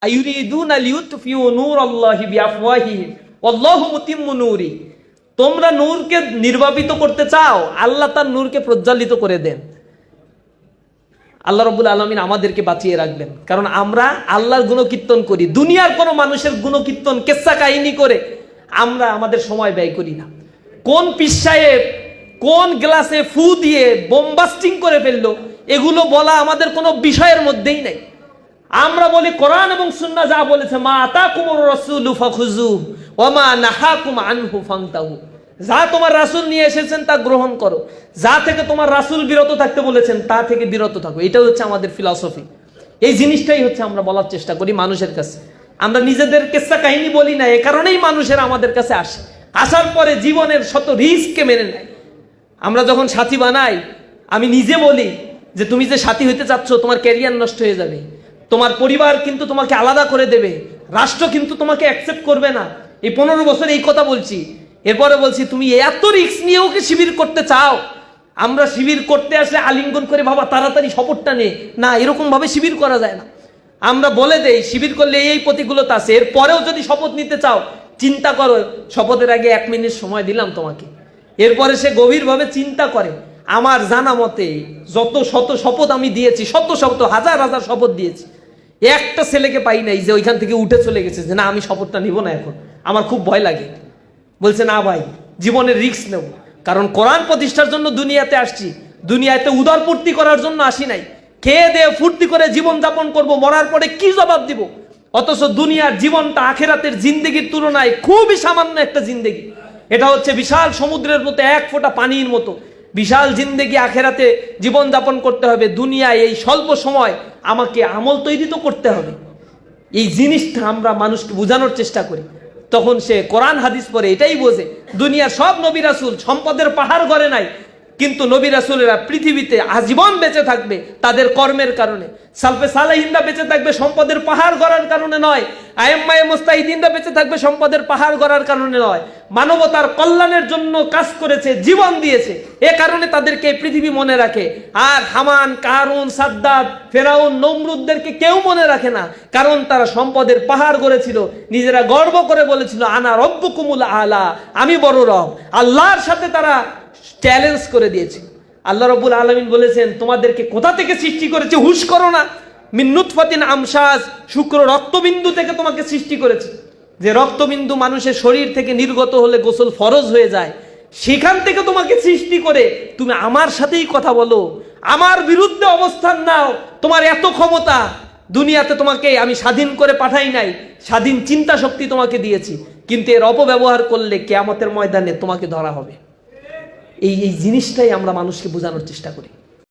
আইয়ুরিদুনা লিইউতফিউ নূরাল্লাহি বিআফওয়াহিহিম ওয়াল্লাহু মুতিম্মু নূরি। তোমরা নূরকে নির্বাপিত করতে চাও, আল্লাহ তার নূরকে প্রজ্বলিত করে দেন। আল্লাহ রাব্বুল আলামিন আমাদেরকে বাঁচিয়ে রাখবেন, কারণ আমরা আল্লাহর গুণকীর্তন করি। দুনিয়ার কোনো মানুষের গুণকীর্তন কেচ্ছা কাহিনী করে আমরা আমাদের সময় ব্যয় করি না। কোন পীর সাহেব কোন গ্লাসে ফু দিয়ে বোমবাস্টিং করে ফেললো, এগুলো বলা আমাদের কোনো বিষয়ের মধ্যেই নাই। আমরা বলি কোরআন এবং সুন্নাহ যা বলেছে, মা আতাকুমুর রাসূলু ফাখুযুহু ওয়া মা নাহাকুম আনহু ফান্তাহু। যা তোমার রাসূল নিয়ে এসেছেন তা গ্রহণ করো, যা থেকে তোমার রাসূল বিরত থাকতে বলেছেন তা থেকে বিরত থাকো। এটা হচ্ছে আমাদের ফিলসফি। এই জিনিসটাই হচ্ছে আমরা বলার চেষ্টা করি মানুষের কাছে। আমরা নিজেদের কেচ্ছা কাহিনী বলি না, এ কারণেই মানুষের আমাদের কাছে আসে। আসার পরে জীবনের শত রিস্ককে মেনে নেয়। আমরা যখন সাথী বানাই, আমি নিজে বলি যে তুমি যে সাথী হইতে চাচ্ছ, তোমার ক্যারিয়ার নষ্ট হয়ে যাবে, তোমার পরিবার কিন্তু তোমাকে আলাদা করে দেবে, রাষ্ট্র কিন্তু তোমাকে অ্যাকসেপ্ট করবে না। এই 15 বছর এই কথা বলছি। এরপরে বলছি তুমি এত রিস্ক নিয়েও কি শিবির করতে চাও? আমরা শিবির করতে আসলে আলিঙ্গন করে বাবা তাড়াতাড়ি শপথটা নে, না, এরকম ভাবে শিবির করা যায় না। আমরা বলে দেই শিবির করলে এই প্রতিকূলতা আছে, এরপরেও যদি শপথ নিতে চাও চিন্তা করো, শপথের আগে 1 মিনিট সময় দিলাম তোমাকে। এরপরে সে গভীরভাবে চিন্তা করে। আমার জানা মতে যত শত শপথ আমি দিয়েছি, শত শত হাজার হাজার শপথ দিয়েছি, একটা ছেলেকে পাই নাই যে ওইখান থেকে উঠে চলে গেছে যে না আমি শপথটা নিব না, এখন আমার খুব ভয় লাগে। বলছে না ভাই, জীবনের রিস্ক নেব, কারণ কোরআন প্রতিষ্ঠার জন্য দুনিয়াতে আসছি, দুনিয়াতে উদরপূর্তি করার জন্য আসি নাই। খেয়ে দিয়ে ফুর্তি করে জীবন যাপন করব, মরার পরে কি জবাব দিব? অথচ দুনিয়ার জীবনটা আখেরাতের জিন্দেগির তুলনায় খুবই সামান্য একটা জিন্দেগি। এটা হচ্ছে বিশাল সমুদ্রের মতো, 1 ফোঁটা পানির মতো বিশাল জিন্দেগি। আখেরাতে জীবন যাপন করতে হবে, দুনিয়ায় এই স্বল্প সময় আমাকে আমল তৈরি তো করতে হবে। এই জিনিসটা আমরা মানুষকে বোঝানোর চেষ্টা করি, তখন সে কোরআন হাদিস পড়ে এটাই বোঝে। দুনিয়ার সব নবী রাসূল সম্পদের পাহাড় গড়ে নাই, কিন্তু নবী রাসূলেরা পৃথিবীতে আজীবন বেঁচে থাকবে তাদের কর্মের কারণে। সালফে সালেহিনরা বেঁচে থাকবে সম্পদের পাহাড় গড়ার কারণে নয়, আইম্মায়ে মুস্তাহিদিনরা বেঁচে থাকবে সম্পদের পাহাড় গড়ার কারণে নয়। মানবতার কল্যাণের জন্য কাজ করেছে, জীবন দিয়েছে, এ কারণে তাদেরকে পৃথিবী মনে রাখে। আর হামান, কারুন, সাদ্দাত, ফেরাউন, নমরুদদেরকে কেউ মনে রাখে না, কারণ তারা সম্পদের পাহাড় গড়েছিল। নিজেরা গর্ব করে বলেছিল আনা রব্বুকুমুল আলা, আমি বড় রব। আল্লাহর সাথে তারা চ্যালেঞ্জ করে দিয়েছে। আল্লাহ রাব্বুল আলামিন বলেছেন তোমাদেরকে কোথা থেকে সৃষ্টি করেছে, হুশ করো না। মিন নুতফাতিন আমশাজ, শুক্র রক্তবিন্দু থেকে তোমাকে সৃষ্টি করেছে। যে রক্তবিন্দু মানুষের শরীর থেকে নির্গত হলে গোসল ফরজ হয়ে যায়, সেখান থেকে তোমাকে সৃষ্টি করে তুমি আমার সাথেই কথা বলো, আমার বিরুদ্ধে অবস্থান নাও। তোমার এত ক্ষমতা, দুনিয়াতে তোমাকে আমি স্বাধীন করে পাঠাই নাই, স্বাধীন চিন্তা শক্তি তোমাকে দিয়েছি, কিন্তু এর অপব্যবহার করলে কিয়ামতের ময়দানে তোমাকে ধরা হবে। এই জিনিসটাই আমরা মানুষকে বোঝানোর চেষ্টা করি।